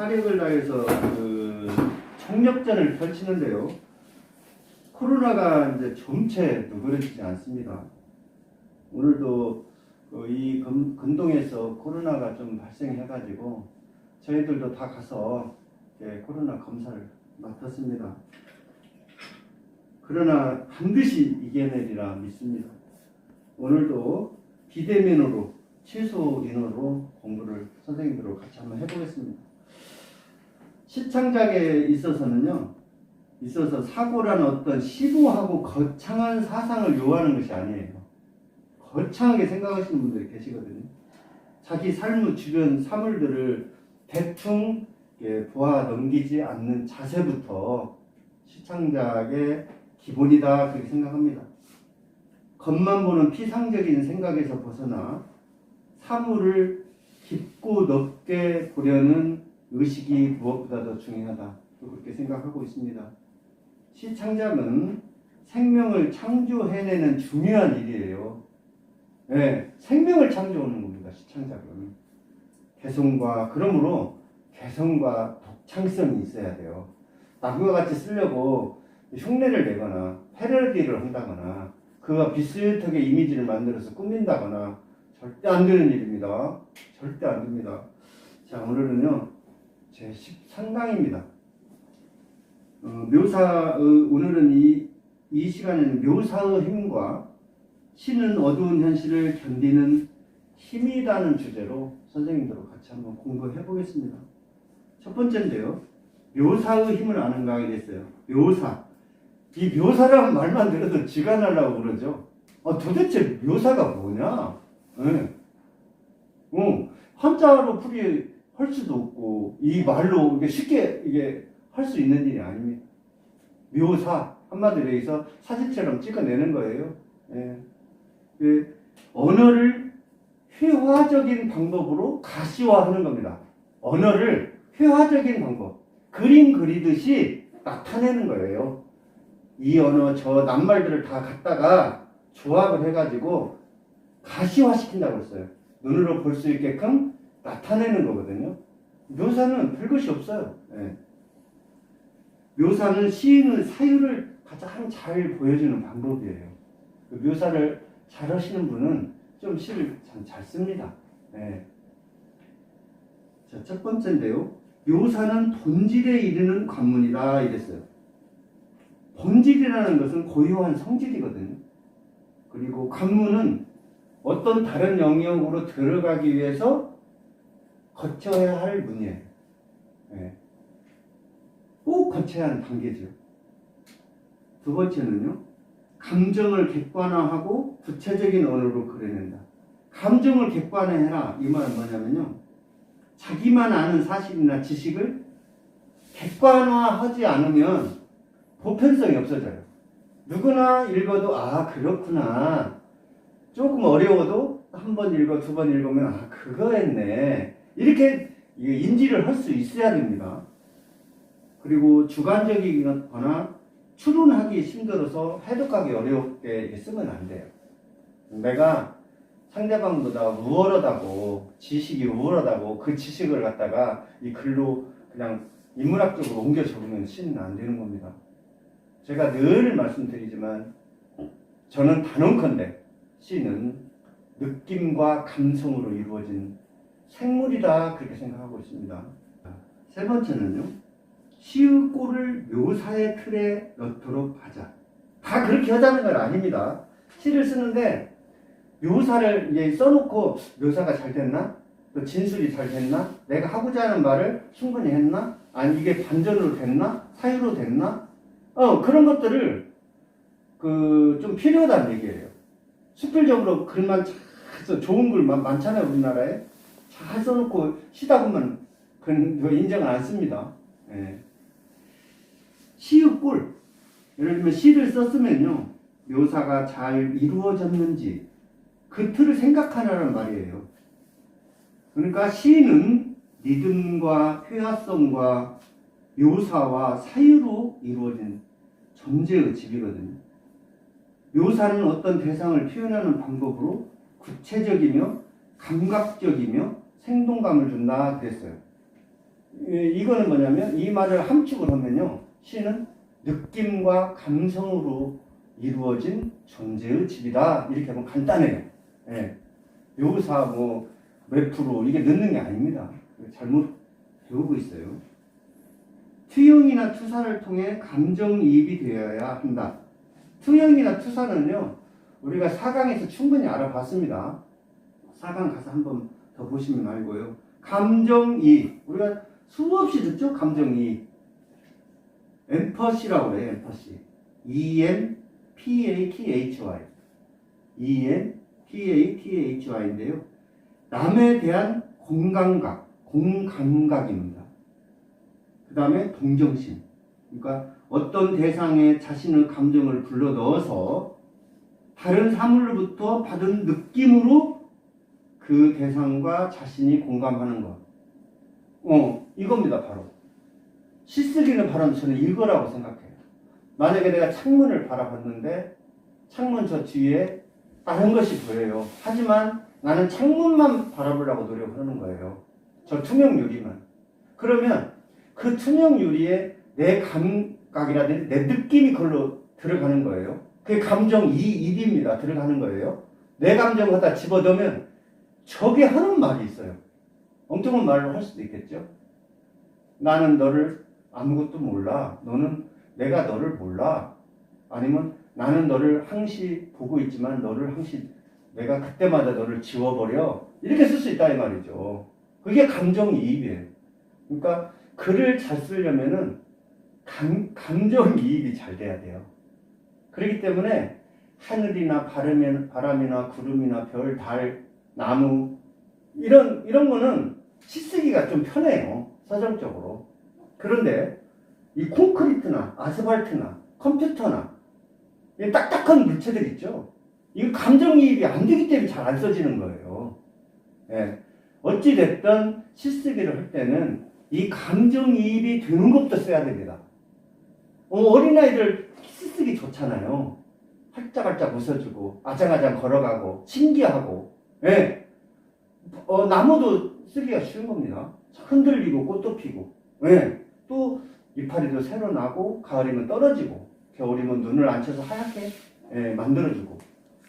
사력을 다해서 총력전을 펼치는데요. 코로나가 이제 좀채 누그러지지 않습니다. 오늘도 이 근동에서 코로나가 좀 발생해가지고 저희들도 다 가서 코로나 검사를 맡았습니다. 그러나 반드시 이겨내리라 믿습니다. 오늘도 비대면으로 최소 인원으로 공부를 선생님들하고 같이 한번 해보겠습니다. 시창작에 있어서 사고라는 어떤 심오하고 거창한 사상을 요하는 것이 아니에요. 거창하게 생각하시는 분들이 계시거든요. 자기 삶의 주변 사물들을 대충 보아 넘기지 않는 자세부터 시창작의 기본이다 그렇게 생각합니다. 겉만 보는 피상적인 생각에서 벗어나 사물을 깊고 넓게 보려는 의식이 무엇보다 더 중요하다 그렇게 생각하고 있습니다. 시창작은 생명을 창조해내는 중요한 일이에요. 네, 생명을 창조하는 겁니다. 시창작은 그러므로 개성과 독창성이 있어야 돼요. 남과 같이 쓰려고 흉내를 내거나 패러디를 한다거나 그가 비슷하게 이미지를 만들어서 꾸민다거나 절대 안 되는 일입니다. 절대 안 됩니다. 자, 오늘은요 제 13강입니다. 오늘은 이 시간에는 묘사의 힘과 시는 어두운 현실을 견디는 힘이라는 주제로 선생님들과 같이 한번 공부해 보겠습니다. 첫 번째인데요. 묘사의 힘을 아는가 이랬어요. 묘사. 이 묘사라는 말만 들어도 쥐가 날라고 그러죠. 도대체 묘사가 뭐냐? 네. 한자로 풀이할 수도 없고 이 말로 쉽게 할 수 있는 일이 아닙니다. 묘사 한마디로 해서 사진처럼 찍어내는 거예요. 네. 언어를 회화적인 방법으로 가시화하는 겁니다. 언어를 회화적인 방법, 그림 그리듯이 나타내는 거예요. 이 언어 저 낱말들을 다 갖다가 조합을 해가지고 가시화시킨다고 했어요. 눈으로 볼 수 있게끔 나타내는 거거든요. 묘사는 별것이 없어요. 네. 묘사는 시인의 사유를 가장 잘 보여주는 방법이에요. 그 묘사를 잘 하시는 분은 좀 시를 참 잘 씁니다. 네. 자, 첫 번째인데요. 묘사는 본질에 이르는 관문이다 이랬어요. 본질이라는 것은 고유한 성질이거든요. 그리고 관문은 어떤 다른 영역으로 들어가기 위해서 거쳐야 할 문이에요. 네. 꼭 거쳐야 하는 단계죠. 두 번째는요. 감정을 객관화하고 구체적인 언어로 그려낸다. 감정을 객관화해라. 이 말은 뭐냐면요. 자기만 아는 사실이나 지식을 객관화하지 않으면 보편성이 없어져요. 누구나 읽어도 그렇구나. 조금 어려워도 한 번 읽어 두 번 읽으면 그거였네. 이렇게 인지를 할 수 있어야 됩니다. 그리고 주관적이거나 추론하기 힘들어서 해독하기 어렵게 쓰면 안 돼요. 내가 상대방보다 우월하다고, 지식이 우월하다고 그 지식을 갖다가 이 글로 그냥 인문학적으로 옮겨 적으면 시는 안 되는 겁니다. 제가 늘 말씀드리지만 저는 단언컨대 시는 느낌과 감성으로 이루어진 생물이다 그렇게 생각하고 있습니다. 세 번째는요. 시의 꼴을 묘사의 틀에 넣도록 하자. 다 그렇게 하자는 건 아닙니다. 시를 쓰는데 묘사를 써놓고 묘사가 잘 됐나? 또 진술이 잘 됐나? 내가 하고자 하는 말을 충분히 했나? 아니 이게 반전으로 됐나? 사유로 됐나? 그런 것들을 좀 필요하다는 얘기예요. 수필적으로 글만 잘 써, 좋은 글만 많잖아요. 우리나라에 잘 써놓고 시다 보면 그건 인정을 안 씁니다. 예. 시의 꼴, 예를 들면 시를 썼으면요 묘사가 잘 이루어졌는지 그 틀을 생각하라는 말이에요. 그러니까 시는 리듬과 회화성과 묘사와 사유로 이루어진 전제의 집이거든요. 묘사는 어떤 대상을 표현하는 방법으로 구체적이며 감각적이며 생동감을 준다 그랬어요. 이거는 뭐냐면 이 말을 함축을 하면요. 시는 느낌과 감성으로 이루어진 존재의 집이다. 이렇게 하면 간단해요. 예. 묘사 몇 프로 이게 넣는 게 아닙니다. 잘못 배우고 있어요. 투영이나 투사를 통해 감정이입이 되어야 한다. 투영이나 투사는요. 우리가 4강에서 충분히 알아봤습니다. 4강 가서 한번 더 보시면 알고요. 감정이입. 우리가 수없이 듣죠? 감정이입. 엠퍼시라고 해요. 엠퍼시. E-M-P-A-T-H-Y. E-M-P-A-T-H-Y인데요. 남에 대한 공감각입니다. 그 다음에 동정심. 그러니까 어떤 대상에 자신의 감정을 불러넣어서 다른 사물로부터 받은 느낌으로 그 대상과 자신이 공감하는 것. 이겁니다, 바로. 시 쓰기는 바로 저는 이거라고 생각해요. 만약에 내가 창문을 바라봤는데 창문 저 뒤에 다른 것이 보여요. 하지만 나는 창문만 바라보려고 노력하는 거예요. 저 투명 유리만. 그러면 그 투명 유리에 내 감각이라든지 내 느낌이 그걸로 들어가는 거예요. 그게 감정이입입니다. 들어가는 거예요. 내 감정을 갖다 집어넣으면 저게 하는 말이 있어요. 엉뚱한 말을 할 수도 있겠죠. 나는 너를 아무것도 몰라. 내가 너를 몰라. 아니면 나는 너를 항시 보고 있지만 너를 항시 내가 그때마다 너를 지워버려. 이렇게 쓸 수 있다 이 말이죠. 그게 감정이입이에요. 그러니까 글을 잘 쓰려면은 감정이입이 잘 돼야 돼요. 그렇기 때문에 하늘이나 바람이나 구름이나 별, 달, 나무 이런 거는 시 쓰기가 좀 편해요. 서정적으로. 그런데 이 콘크리트나 아스팔트나 컴퓨터나 이 딱딱한 물체들 있죠. 이거 감정이입이 안 되기 때문에 잘 안 써지는 거예요. 예. 어찌됐든 시 쓰기를 할 때는 이 감정이입이 되는 것부터 써야 됩니다. 어린아이들 시 쓰기 좋잖아요. 활짝활짝 웃어주고 아장아장 걸어가고 신기하고. 예. 나무도 쓰기가 쉬운 겁니다. 흔들리고 꽃도 피고. 예. 또 이파리도 새로 나고 가을이면 떨어지고 겨울이면 눈을 안 쳐서 하얗게 만들어주고.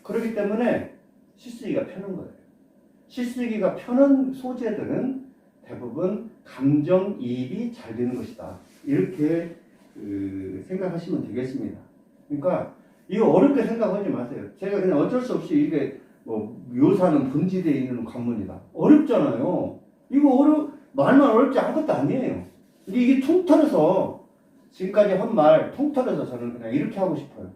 그렇기 때문에 시 쓰기가 편한 거예요. 시 쓰기가 편한 소재들은 대부분 감정이입이 잘 되는 것이다. 이렇게 생각하시면 되겠습니다. 그러니까 이거 어렵게 생각하지 마세요. 제가 그냥 어쩔 수 없이 이게 묘사는 본질에 있는 관문이다. 어렵잖아요. 이거 말만 어렵지 아무것도 아니에요. 근데 이게 통틀어서 지금까지 한 말 통틀어서 저는 그냥 이렇게 하고 싶어요.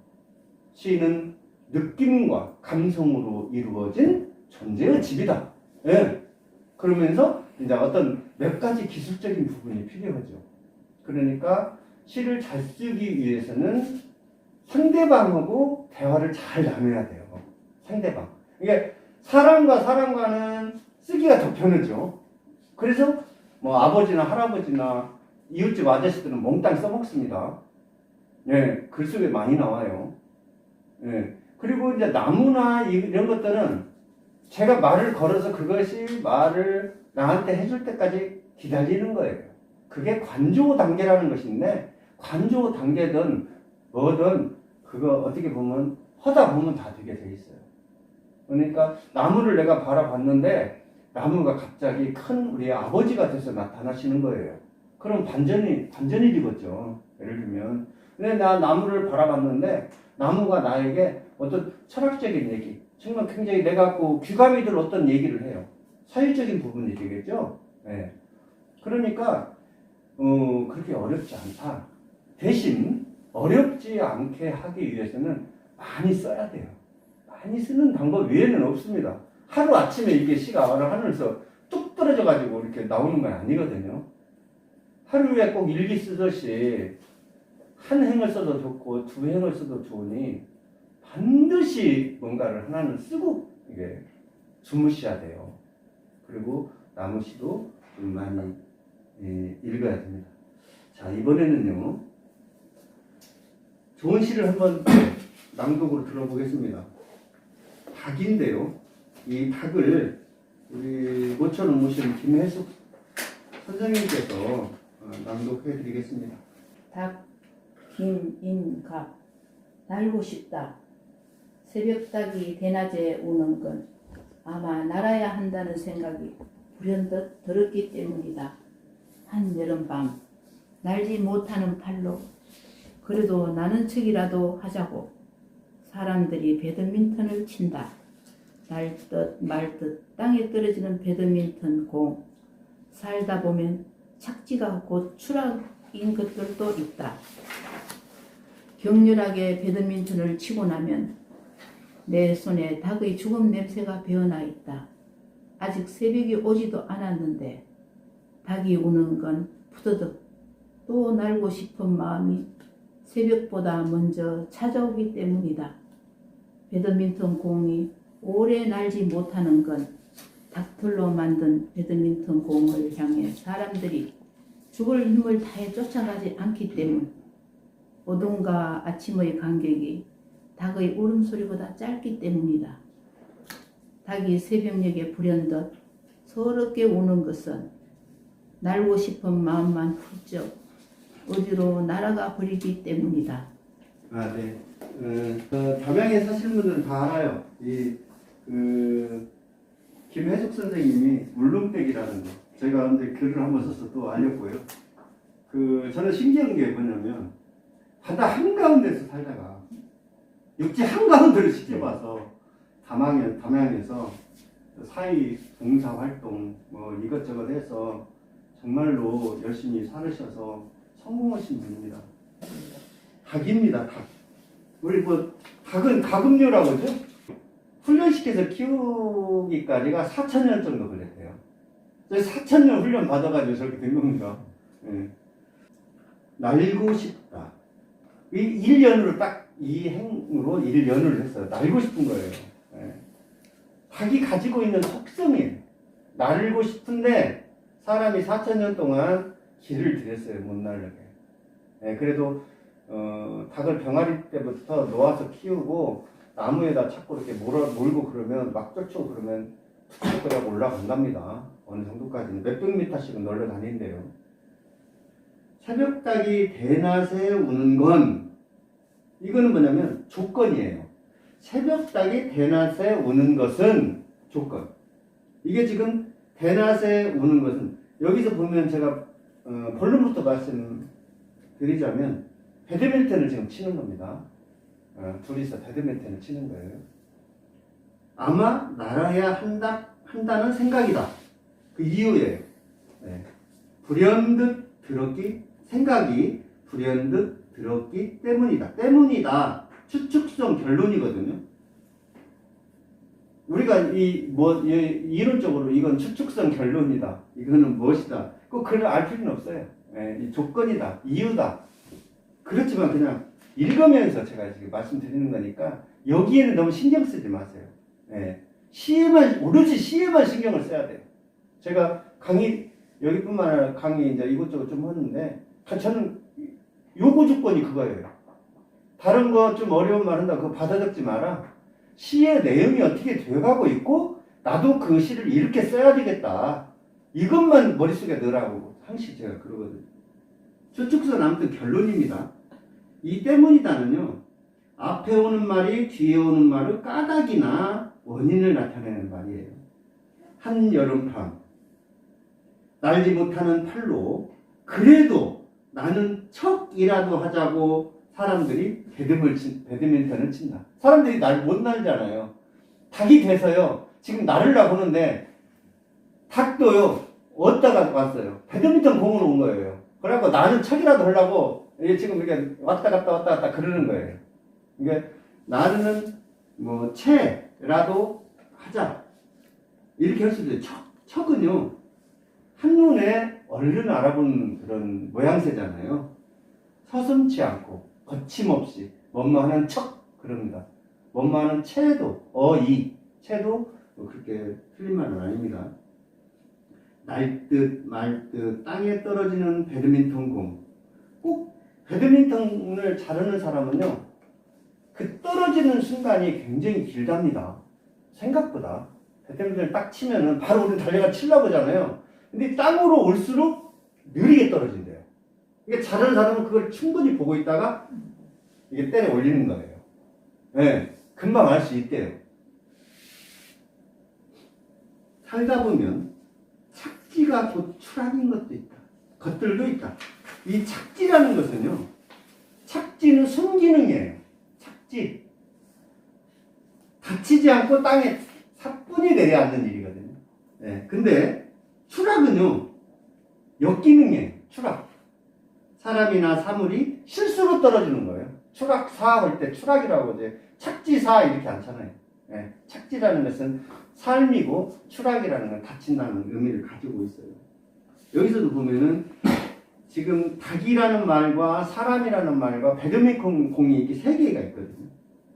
시는 느낌과 감성으로 이루어진 존재의 집이다. 예. 그러면서 이제 어떤 몇 가지 기술적인 부분이 필요하죠. 그러니까 시를 잘 쓰기 위해서는 상대방하고 대화를 잘 나눠야 돼요. 상대방. 이게 사람과는 쓰기가 더 편하죠. 그래서 아버지나 할아버지나 이웃집 아저씨들은 몽땅 써먹습니다. 예, 글 속에 많이 나와요. 예. 그리고 이제 나무나 이런 것들은 제가 말을 걸어서 그것이 말을 나한테 해줄 때까지 기다리는 거예요. 그게 관조 단계라는 것인데, 관조 단계든 뭐든 그거 어떻게 보면 하다 보면 다 되게 돼 있어요. 그러니까 나무를 내가 바라봤는데 나무가 갑자기 큰 우리 아버지가 돼서 나타나시는 거예요. 그럼 반전이 되겠죠. 예를 들면. 근데 나 나무를 바라봤는데 나무가 나에게 어떤 철학적인 얘기, 정말 굉장히 내가 귀감이 들 어떤 얘기를 해요. 사유적인 부분이 되겠죠. 네. 그러니까 그렇게 어렵지 않다. 대신 어렵지 않게 하기 위해서는 많이 써야 돼요. 많이 쓰는 방법 외에는 없습니다. 하루아침에 이게 시가 하늘에서 뚝 떨어져가지고 이렇게 나오는 건 아니거든요. 하루에 꼭 일기 쓰듯이 한 행을 써도 좋고 두 행을 써도 좋으니 반드시 뭔가를 하나는 쓰고 이게 주무셔야 돼요. 그리고 남은 시도 좀 많이 읽어야 됩니다. 자, 이번에는요. 좋은 시를 한번 낭독으로 들어보겠습니다. 닭인데요. 이 닭을 우리 모처럼 모신 김혜숙 선생님께서 낭독해 드리겠습니다. 닭 김인갑 날고 싶다. 새벽닭이 대낮에 우는 건 아마 날아야 한다는 생각이 불현듯 들었기 때문이다. 한여름밤 날지 못하는 팔로 그래도 나는 척이라도 하자고 사람들이 배드민턴을 친다. 날 듯 말 듯 땅에 떨어지는 배드민턴 공. 살다 보면 착지가 곧 추락인 것들도 있다. 격렬하게 배드민턴을 치고 나면 내 손에 닭의 죽음 냄새가 배어나 있다. 아직 새벽이 오지도 않았는데 닭이 우는 건 푸드득 또 날고 싶은 마음이 새벽보다 먼저 찾아오기 때문이다. 배드민턴 공이 오래 날지 못하는 건 닭털로 만든 배드민턴 공을 향해 사람들이 죽을 힘을 다해 쫓아가지 않기 때문. 오동과 아침의 간격이 닭의 울음소리보다 짧기 때문이다. 닭이 새벽녘에 불현듯 서럽게 우는 것은 날고 싶은 마음만 훌쩍 어디로 날아가 버리기 때문이다. 아, 네. 담양에 사시는 분들은 다 알아요. 김혜숙 선생님이 울릉댁이라는 거. 제가 근데 글을 한번 써서 또 알렸고요. 저는 신기한 게 뭐냐면, 바다 한가운데서 살다가, 육지 한가운데를 직접 와서, 담양에서 사회 봉사활동, 이것저것 해서, 정말로 열심히 살으셔서 성공하신 분입니다. 닭입니다, 닭. 우리 닭은 가금류라고 하죠? 훈련시켜서 키우기까지가 4,000년 정도 걸렸대요. 4,000년 훈련 받아가지고 저렇게 된 겁니다. 예. 날고 싶다. 1년으로 딱 이 행으로 1년을 했어요. 날고 싶은 거예요. 예. 닭이 가지고 있는 속성이에요. 날고 싶은데 사람이 4,000년 동안 길을 들였어요. 못 날르게. 예, 그래도 닭을 병아리 때부터 놓아서 키우고 나무에다 자꾸 이렇게 몰고 그러면 막 쫓고 그러면 툭툭 올라간답니다. 어느 정도까지는 몇백 미터씩은 널려 다닌대요. 새벽닭이 대낮에 우는 건 이거는 뭐냐면 조건이에요. 새벽닭이 대낮에 우는 것은 조건. 이게 지금 대낮에 우는 것은 여기서 보면 제가 본론부터 말씀드리자면 배드민턴을 지금 치는 겁니다. 둘이서 배드민턴을 치는 거예요. 아마 날아야 한다는 생각이다. 그 이유예요. 네. 불현듯 생각이 불현듯 들었기 때문이다. 추측성 결론이거든요. 우리가 이론적으로 이건 추측성 결론이다. 이거는 무엇이다. 꼭 그걸 알 필요는 없어요. 네. 이 조건이다. 이유다. 그렇지만 그냥 읽으면서 제가 지금 말씀드리는 거니까 여기에는 너무 신경 쓰지 마세요. 네. 오로지 시에만 신경을 써야 돼요. 제가 여기뿐만 아니라 강의 이제 이것저것 좀 하는데, 저는 요구 조건이 그거예요. 다른 거 좀 어려운 말 한다, 그거 받아 적지 마라. 시의 내용이 어떻게 되어가고 있고, 나도 그 시를 이렇게 써야 되겠다. 이것만 머릿속에 넣으라고 항상 제가 그러거든요. 추측선 아무튼 결론입니다. 이 때문이다는요, 앞에 오는 말이 뒤에 오는 말의 까닭이나 원인을 나타내는 말이에요. 한여름밤 날지 못하는 팔로 그래도 나는 척이라도 하자고 사람들이 배드민턴을 친다. 사람들이 날 못 날잖아요. 닭이 돼서요, 지금 나르려고 하는데 닭도요 어디다가 왔어요? 배드민턴 공으로 온 거예요. 그래갖고 나는 척이라도 하려고 지금 이렇게 왔다 갔다 그러는 거예요. 이게 나는 채라도 하자 이렇게 할 수도 있어요. 척은요 한눈에 얼른 알아보는 그런 모양새잖아요. 서슴지 않고 거침없이 뭐뭐하는 척 그럽니다. 뭐뭐하는 채도 채도 그렇게 틀린 말은 아닙니다. 날듯 말듯 땅에 떨어지는 배드민턴 공. 꼭 배드민턴을 잘하는 사람은요, 그 떨어지는 순간이 굉장히 길답니다. 생각보다. 배드민턴을 딱 치면은 바로 우리는 달려가 치려고 하잖아요. 근데 땅으로 올수록 느리게 떨어진대요. 그러니까 잘하는 사람은 그걸 충분히 보고 있다가 이게 때려 올리는 거예요. 네, 금방 알 수 있대요. 살다 보면 착지가 곧 추락인 것도 있다. 것들도 있다. 이 착지라는 것은요, 착지는 순기능이에요. 착지. 다치지 않고 땅에 사뿐히 내려앉는 일이거든요. 네, 근데 추락은요, 역기능이에요. 추락. 사람이나 사물이 실수로 떨어지는 거예요. 추락사 할 때 추락이라고 이제 착지사 이렇게 않잖아요. 네, 착지라는 것은 삶이고 추락이라는 건 다친다는 의미를 가지고 있어요. 여기서도 보면은 지금 닭이라는 말과 사람이라는 말과 배드민턴 공이 이렇게 세 개가 있거든요.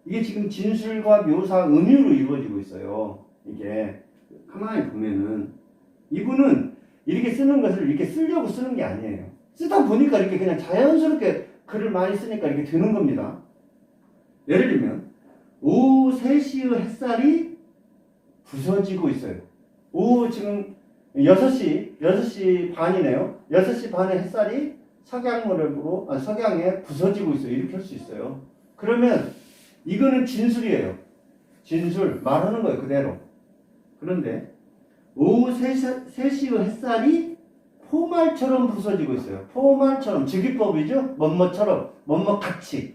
이게 지금 진술과 묘사, 은유로 이루어지고 있어요. 이게 가만히 보면은 이분은 이렇게 쓰는 것을 이렇게 쓰려고 쓰는 게 아니에요. 쓰다 보니까 이렇게 그냥 자연스럽게 글을 많이 쓰니까 이렇게 되는 겁니다. 예를 들면 오후 3시의 햇살이 부서지고 있어요. 오후 지금 6시 반이네요. 6시 반에 햇살이 석양에 부서지고 있어요. 이렇게 할 수 있어요. 그러면 이거는 진술이에요. 진술, 말하는 거예요. 그대로. 그런데 오후 3시의 햇살이 포말처럼 부서지고 있어요. 포말처럼, 주기법이죠. 뭐뭐처럼, 뭐뭐같이.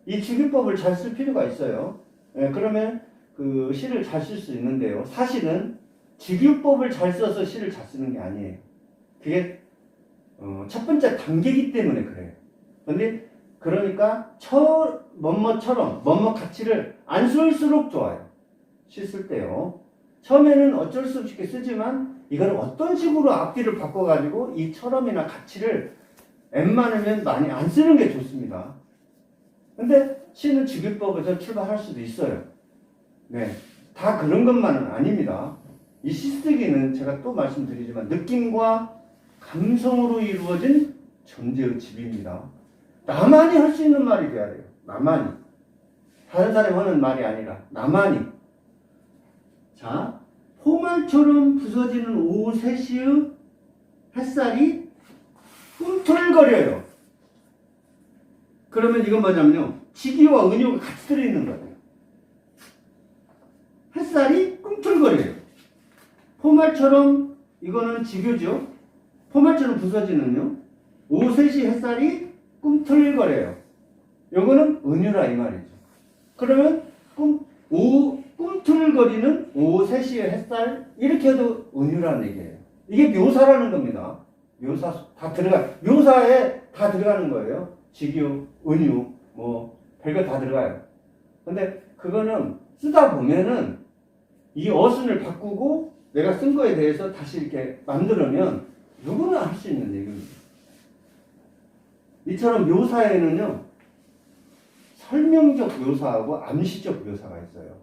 이 주기법을 잘 쓸 필요가 있어요. 예, 그러면 그 시를 잘 쓸 수 있는데요. 사실은 주기법을 잘 써서 시를 잘 쓰는 게 아니에요. 그게 첫 번째 단계이기 때문에 그래요. 근데 그러니까 뭐뭐처럼, 뭐뭐같이를 안 쓸수록 좋아요. 시 쓸 때요. 처음에는 어쩔 수 없이 쓰지만 이걸 어떤 식으로 앞뒤를 바꿔가지고 이 처럼이나 같이를 웬만하면 많이 안 쓰는 게 좋습니다. 근데 시는 주기법에서 출발할 수도 있어요. 네, 다 그런 것만은 아닙니다. 이 시쓰기는 제가 또 말씀드리지만 느낌과 감성으로 이루어진 존재의 집입니다. 나만이 할 수 있는 말이 돼야 돼요. 나만이. 다른 사람이 하는 말이 아니라 나만이. 자, 포말처럼 부서지는 오후 3시의 햇살이 꿈틀거려요. 그러면 이건 뭐냐면요, 지기와 은유가 같이 들어있는 거예요. 햇살이 꿈틀거려요. 포말처럼, 이거는 지교죠. 포말처럼 부서지는요, 오후 3시 햇살이 꿈틀거려요. 요거는 은유라 이 말이죠. 그러면 꿈틀거리는 오후 3시의 햇살, 이렇게 해도 은유라는 얘기예요. 이게 묘사라는 겁니다. 묘사 다 묘사에 다 들어가는 거예요. 직유, 은유, 뭐 별거 다 들어가요. 근데 그거는 쓰다 보면은 이 어순을 바꾸고 내가 쓴 거에 대해서 다시 이렇게 만들면 누구나 할 수 있는 얘기입니다. 이처럼 묘사에는요, 설명적 묘사하고 암시적 묘사가 있어요.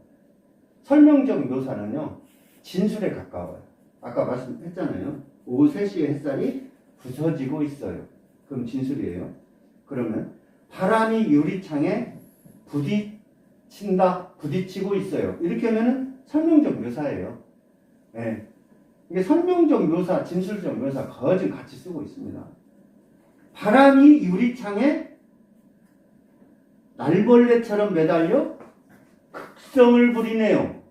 설명적 묘사는요, 진술에 가까워요. 아까 말씀했잖아요. 오후 3시에 햇살이 부서지고 있어요. 그럼 진술이에요. 그러면 바람이 유리창에 부딪히고 있어요. 이렇게 하면은 설명적 묘사예요. 네. 이게 설명적 묘사, 진술적 묘사 거진 같이 쓰고 있습니다. 바람이 유리창에 날벌레처럼 매달려 극성을 부리네요.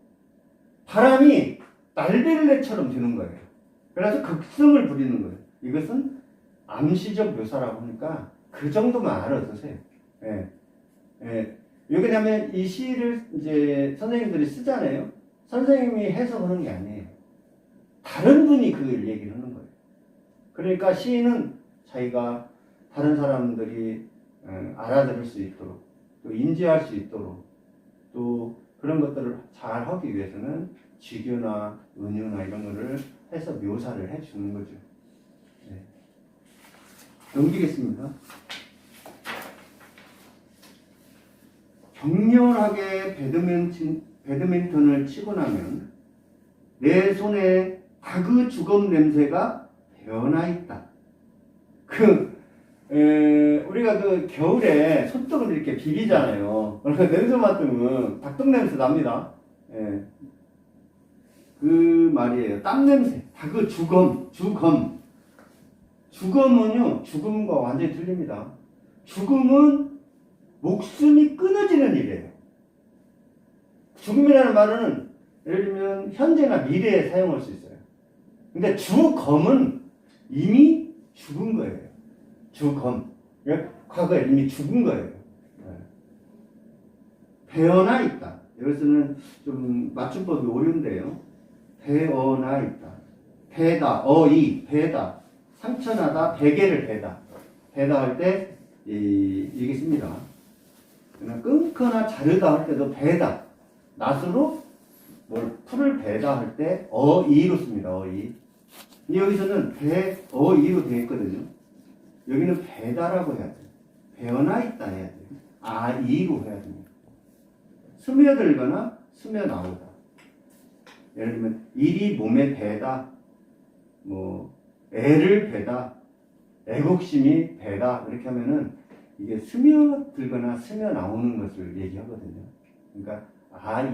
바람이 날벌레처럼 드는 거예요. 그래서 극성을 부리는 거예요. 이것은 암시적 묘사라고 하니까 그 정도만 알아두세요. 예. 예. 왜냐하면 이 시를 이제 선생님들이 쓰잖아요. 선생님이 해석하는 게 아니에요. 다른 분이 그 얘기를 하는 거예요. 그러니까 시는 자기가 다른 사람들이 알아들을 수 있도록, 또 인지할 수 있도록, 또 그런 것들을 잘 하기 위해서는 지교나 은유나 이런 거를 해서 묘사를 해주는 거죠. 네. 넘기겠습니다. 격렬하게 배드민턴을 치고 나면 내 손에 닭의 주검 냄새가 배어나 있다. 우리가 그 겨울에 손톱을 이렇게 비비잖아요. 그러니까 냄새 맡으면 닭똥 냄새 납니다. 예. 그 말이에요. 땀 냄새. 닭의 주검. 주검은요, 죽음과 완전히 틀립니다. 죽음은 목숨이 끊어지는 일이에요. 죽음이라는 말은 예를 들면 현재나 미래에 사용할 수 있어요. 근데 주검은 이미 죽은 거예요. 주검. 과거에 이미 죽은 거예요. 배어나 있다. 여기서는 좀 맞춤법이 오류인데요. 배어나 있다. 배다, 배다. 상처나다, 베개를 베다. 베다 할 때, 이게 씁니다. 그냥 끊거나 자르다 할 때도 베다. 낫으로 풀을 베다 할 때, 어이로 씁니다, 어이. 여기서는 어이로 되어 있거든요. 여기는 베다라고 해야 돼요. 베어나 있다 해야 돼요. 아이로 해야 됩니다. 스며들거나 스며나오다. 예를 들면, 일이 몸에 배다, 애를 배다, 애국심이 배다, 이렇게 하면은 이게 스며들거나 스며나오는 것을 얘기하거든요. 그러니까,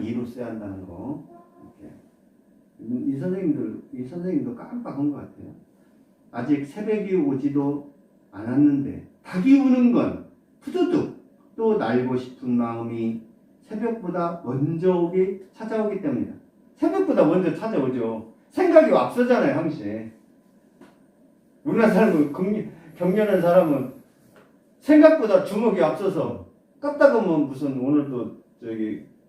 이로 써야 한다는 거. 이렇게. 이 선생님도 깜빡한 것 같아요. 아직 새벽이 오지도 않았는데, 닭이 우는 건 푸드득 또 날고 싶은 마음이 새벽보다 먼저 찾아오기 때문이다. 새벽보다 먼저 찾아오죠. 생각이 앞서잖아요, 항상. 우리나라 사람은, 경련한 사람은 생각보다 주먹이 앞서서 깜딱 하면 무슨 오늘도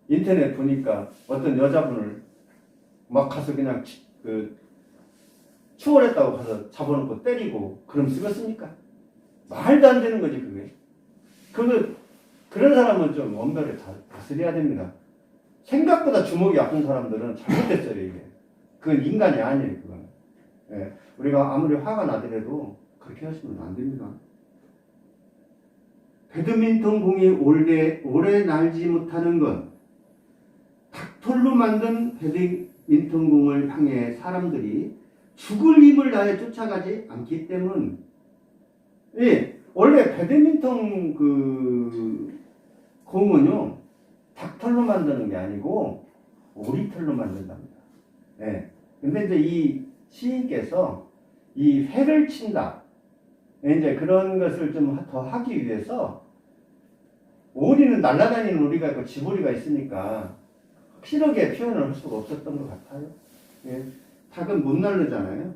인터넷 보니까 어떤 여자분을 막 가서 그냥 추월했다고 가서 잡아놓고 때리고 그럼 쓰겠습니까? 말도 안 되는 거지, 그게. 그런 사람은 좀 원별에 다스려야 됩니다. 생각보다 주먹이 아픈 사람들은 잘못됐어요, 이게. 그건 인간이 아니에요, 그건. 예. 우리가 아무리 화가 나더라도 그렇게 하시면 안 됩니다. 배드민턴 공이 오래 날지 못하는 건 닭털로 만든 배드민턴 공을 향해 사람들이 죽을 힘을 다해 쫓아가지 않기 때문. 예. 원래 배드민턴 공은요, 닭털로 만드는 게 아니고 오리털로 만든답니다. 예. 근데 이제 이 시인께서 이 회를 친다. 이제 그런 것을 좀 더 하기 위해서 오리는 날아다니는 오리가 있고 집오리가 있으니까 확실하게 표현을 할 수가 없었던 것 같아요. 예. 닭은 못 날르잖아요.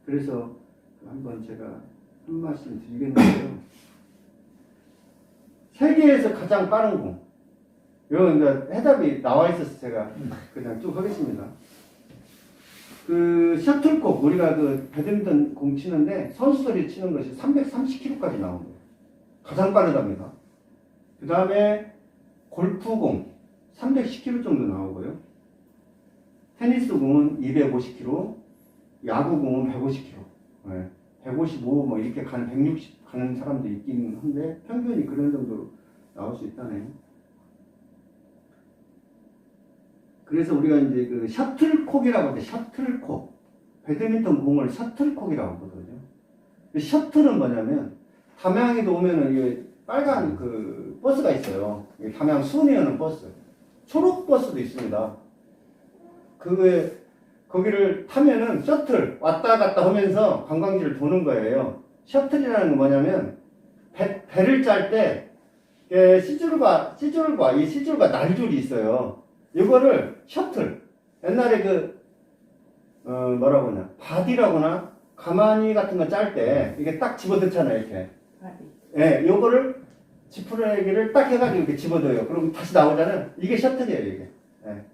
그래서 한번 제가 한 말씀 드리겠는데요. 세계에서 가장 빠른 공. 이건 이제 해답이 나와 있어서 제가 그냥 쭉 하겠습니다. 셔틀콕, 우리가 배드민턴 공 치는데 선수들이 치는 것이 330km까지 나온 거예요. 가장 빠르답니다. 그 다음에 골프공 310km 정도 나오고요. 테니스 공은 250km, 야구공은 150km. 네. 155, 이렇게 160 가는 사람도 있긴 한데, 평균이 그런 정도로 나올 수 있다네요. 그래서 우리가 이제 셔틀콕이라고 하죠. 셔틀콕. 배드민턴 공을 셔틀콕이라고 하거든요. 셔틀은 뭐냐면, 담양에도 오면은 이게 빨간 버스가 있어요. 담양 순이 오는 버스. 초록 버스도 있습니다. 거기를 타면은 셔틀 왔다 갔다 하면서 관광지를 도는 거예요. 셔틀이라는 건 뭐냐면 배를 짤 때 시줄과 날줄이 있어요. 이거를 셔틀. 옛날에 뭐라고 하냐, 바디라거나 가마니 같은 거 짤 때 이게 딱 집어넣잖아요, 이렇게. 예, 요거를 지푸라기를 딱 해가지고 이렇게 집어넣어요. 그럼 다시 나오잖아요. 이게 셔틀이에요, 이게. 예.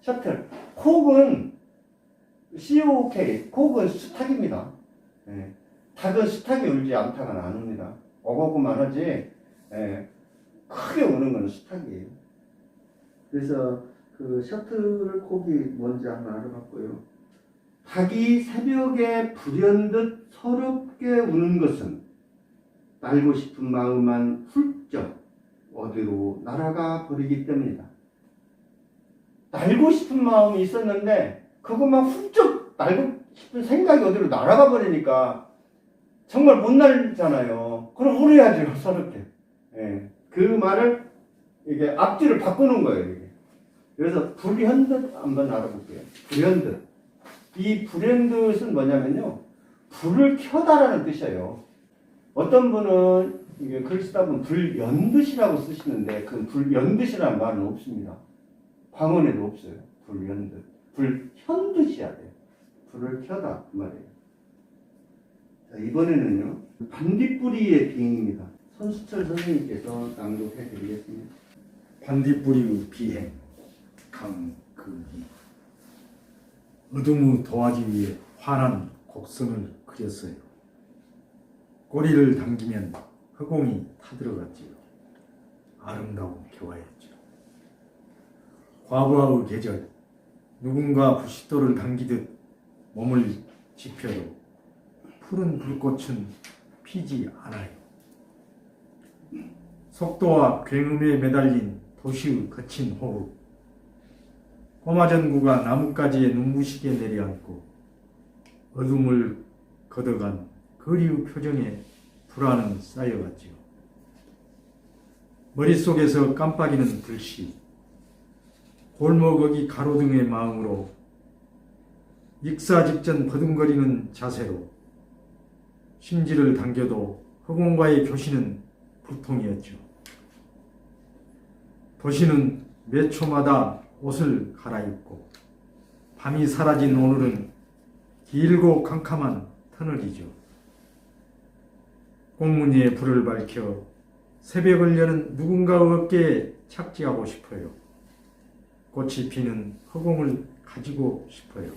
셔틀. 콕은 COK, 콕은 수탉입니다. 예. 닭은 수탉이 울지 암탉은 안 웁니다. 어거구만 하지, 예. 크게 우는 건 수탉이에요. 그래서 셔틀콕이 뭔지 한번 알아봤고요. 닭이 새벽에 불현듯 서럽게 우는 것은 날고 싶은 마음만 훌쩍 어디로 날아가 버리기 때문이다. 날고 싶은 마음이 있었는데 그것만 훌쩍 날고 싶은 생각이 어디로 날아가 버리니까 정말 못 날잖아요. 그럼 울어야죠, 서럽게. 예. 그 말을 이게 앞뒤를 바꾸는 거예요. 이게. 그래서 불현듯 한번 알아볼게요. 불현듯. 이 불현듯은 뭐냐면요. 불을 켜다라는 뜻이에요. 어떤 분은 이게 글 쓰다 보면 불연듯이라고 쓰시는데 그 불연듯이라는 말은 없습니다. 광원에도 없어요. 불연듯. 불현듯이야 돼요. 불을 켜다 그 말이에요. 자, 이번에는요. 반딧불이의 비행입니다. 손수철 선생님께서 낭독해 드리겠습니다. 반딧불이의 비행 강근희. 어둠의 도화지 위에 환한 곡선을 그렸어요. 꼬리를 당기면 허공이 타들어갔지요. 아름다운 개화였죠. 과부하의 계절, 누군가 부싯돌을 당기듯 몸을 지펴도 푸른 불꽃은 피지 않아요. 속도와 굉음에 매달린 도시의 거친 호흡. 꼬마전구가 나뭇가지에 눈부시게 내려앉고 어둠을 걷어간 거리의 표정에 불안은 쌓여갔지요. 머릿속에서 깜빡이는 불씨. 골목어기 가로등의 마음으로 익사 직전 버둥거리는 자세로 심지를 당겨도 허공과의 교시는 불통이었죠. 도시는 몇 초마다 옷을 갈아입고 밤이 사라진 오늘은 길고 캄캄한 터널이죠. 꽁무니에 불을 밝혀 새벽을 여는 누군가 어깨에 착지하고 싶어요. 꽃이 피는 허공을 가지고 싶어요.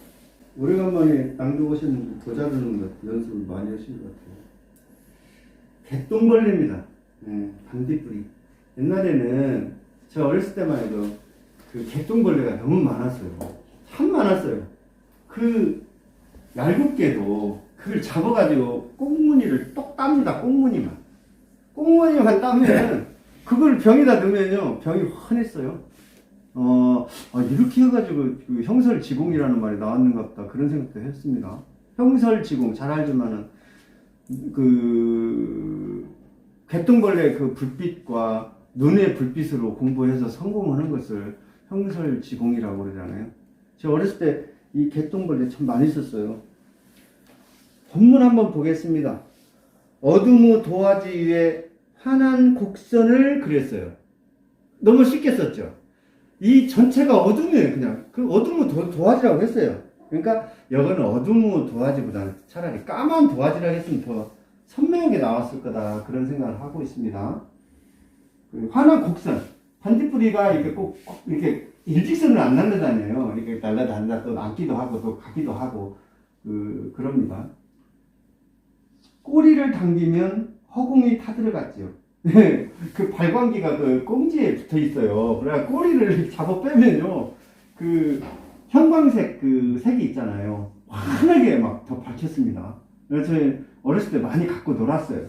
오래간만에 낭독하시는 보자드는 것 연습을 많이 하신 것 같아요. 개똥벌레입니다. 네, 반딧불이. 옛날에는 제가 어렸을 때만 해도 그 개똥벌레가 너무 많았어요. 참 많았어요. 그 얄궂게도 그걸 잡아가지고 꽁무니를 똑 땁니다. 꽁무니만 따면 그걸 병에다 넣으면요 병이 환했어요. 이렇게 해가지고 그 형설지공이라는 말이 나왔는가 보다 그런 생각도 했습니다. 형설지공 잘 알지만은 그 개똥벌레 그 불빛과 눈의 불빛으로 공부해서 성공하는 것을 형설지공이라고 그러잖아요. 제가 어렸을 때 이 개똥벌레 참 많이 썼어요. 본문 한번 보겠습니다. 어둠의 도화지 위에 환한 곡선을 그렸어요. 너무 쉽게 썼죠. 이 전체가 어둠이에요. 그냥 그 어둠의 도화지라고 했어요. 그러니까 여기는 어둠의 도화지보다는 차라리 까만 도화지라고 했으면 더 선명하게 나왔을 거다 그런 생각을 하고 있습니다. 그 환한 곡선, 반딧불이가 이렇게 꼭 이렇게 일직선을 안 날아다녀요. 이렇게 날아다니다 또 앉기도 하고 또 가기도 하고 그럽니다. 꼬리를 당기면 허공이 타들어갔죠. 그 발광기가 그 꽁지에 붙어 있어요. 그래 꼬리를 잡아 빼면요, 그 형광색 그 색이 있잖아요. 환하게 막 더 밝혔습니다. 그래서 저희 어렸을 때 많이 갖고 놀았어요.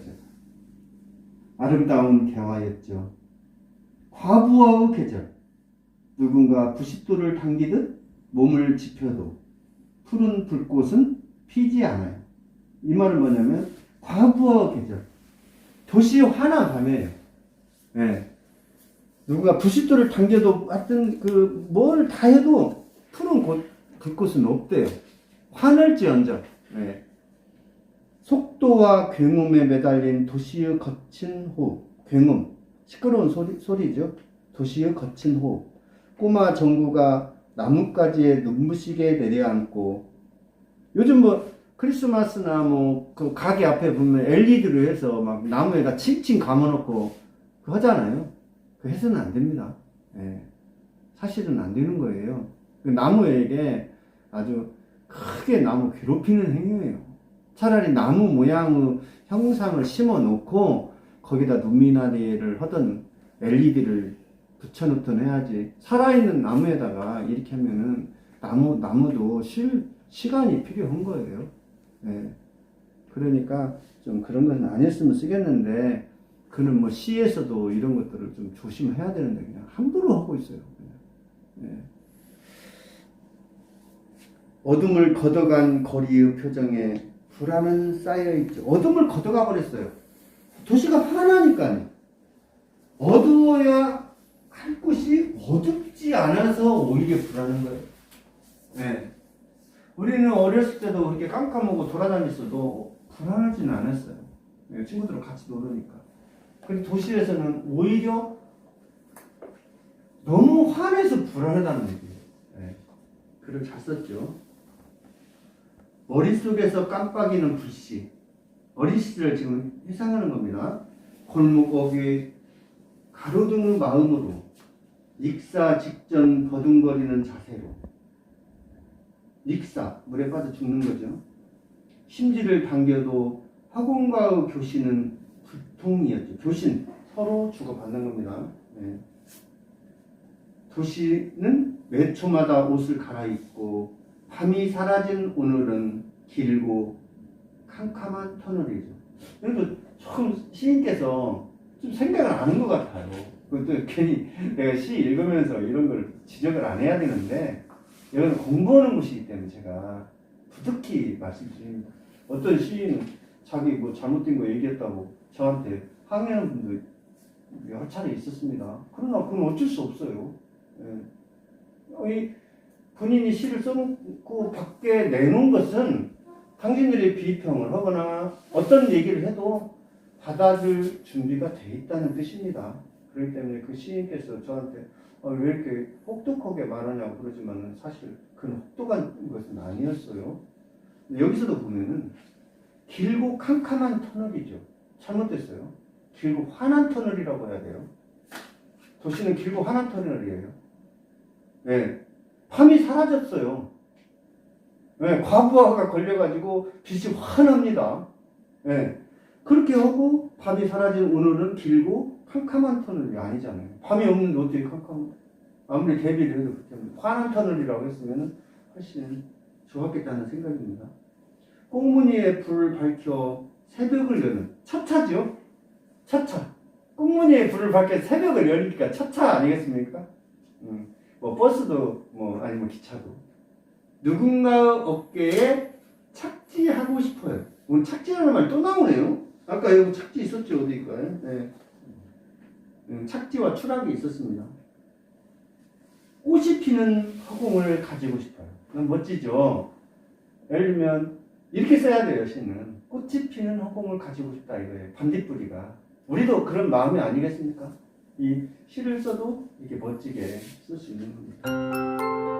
아름다운 개화였죠. 과부하의 계절. 누군가 부싯돌을 당기듯 몸을 지펴도 푸른 불꽃은 피지 않아요. 이 말은 뭐냐면 과부하의 계절. 도시의 환한 밤이에요. 네. 누가 부싯돌을 당겨도 하여튼 그 뭘 다 해도 푸른 불꽃은 없대요. 환할지언정. 네. 속도와 굉음에 매달린 도시의 거친 호흡. 굉음. 시끄러운 소리죠. 도시의 거친 호흡. 꼬마 정구가 나뭇가지에 눈부시게 내려앉고, 요즘 뭐 크리스마스나 뭐 그 가게 앞에 보면 LED로 해서 막 나무에다 칭칭 감아놓고 그 하잖아요. 그 해서는 안 됩니다. 예. 사실은 안 되는 거예요. 그 나무에게 아주 크게 나무 괴롭히는 행위예요. 차라리 나무 모양의 형상을 심어 놓고 거기다 루미나리를 하던 LED를 붙여놓던 해야지. 살아있는 나무에다가 이렇게 하면은 나무도 시간이 필요한 거예요. 네. 그러니까 좀 그런 것은 안 했으면 쓰겠는데, 그는 뭐 시에서도 이런 것들을 좀 조심해야 되는데 그냥 함부로 하고 있어요. 네. 어둠을 걷어간 거리의 표정에 불안은 쌓여있죠. 어둠을 걷어가 버렸어요. 도시가 환하니까요. 어두워야 할 곳이 어둡지 않아서 오히려 불안한 거예요. 네. 우리는 어렸을 때도 그렇게 깜깜하고 돌아다녔어도 불안하지는 않았어요. 네, 친구들과 같이 놀으니까. 근데 도시에서는 오히려 너무 화내서 불안하다는 얘기예요. 네. 글을 잘 썼죠. 머릿속에서 깜빡이는 불씨. 어린 시절을 지금 회상하는 겁니다. 골목 어귀 가로등의 마음으로 익사 직전 버둥거리는 자세로 익사, 물에 빠져 죽는 거죠. 심지를 당겨도 학원과의 교신은 불통이었죠. 교신, 서로 주고받는 겁니다. 네. 도시는 매 초마다 옷을 갈아입고 밤이 사라진 오늘은 길고 캄캄한 터널이죠. 그래도 조금 시인께서 좀 생각을 안 한 것 같아요. 그것도 괜히 내가 시 읽으면서 이런 걸 지적을 안 해야 되는데 이건 공부하는 곳이기 때문에 제가 부득이 말씀드립니다. 어떤 시인은 자기 뭐 잘못된 거 얘기했다고 저한테 항의하는 분도 여러 차례 있었습니다. 그러나 그건 어쩔 수 없어요. 이 본인이 시를 써놓고 밖에 내놓은 것은 당신들이 비평을 하거나 어떤 얘기를 해도 받아줄 준비가 돼 있다는 뜻입니다. 그렇기 때문에 그 시인께서 저한테 왜 이렇게 혹독하게 말하냐고 그러지만 사실 그건 혹독한 것은 아니었어요. 여기서도 보면은 길고 캄캄한 터널이죠. 잘못됐어요. 길고 환한 터널이라고 해야 돼요. 도시는 길고 환한 터널이에요. 네. 밤이 사라졌어요. 네. 과부하가 걸려가지고 빛이 환합니다. 네. 그렇게 하고 밤이 사라진 오늘은 길고 캄캄한 터널이 아니잖아요. 밤이 없는데 어떻게 캄캄한, 아무리 대비를 해도 그렇게 합니다. 환한 터널이라고 했으면 훨씬 좋았겠다는 생각입니다. 꽁무니에 불을 밝혀 새벽을 여는 첫 차죠. 첫 차. 꽁무니에 불을 밝혀 새벽을 여니까 첫 차 아니겠습니까? 뭐 버스도 뭐 아니면 기차도 누군가 어깨에 착지하고 싶어요. 오늘 착지라는 말 또 나오네요. 아까 여기 착지 있었죠 어디일까요? 네. 착지와 추락이 있었습니다. 꽃이 피는 허공을 가지고 싶어요. 멋지죠. 예를 들면 이렇게 써야 돼요. 시는 꽃이 피는 허공을 가지고 싶다 이거예요. 반딧불이가. 우리도 그런 마음이 아니겠습니까? 이 시를 써도 이렇게 멋지게 쓸 수 있는 겁니다.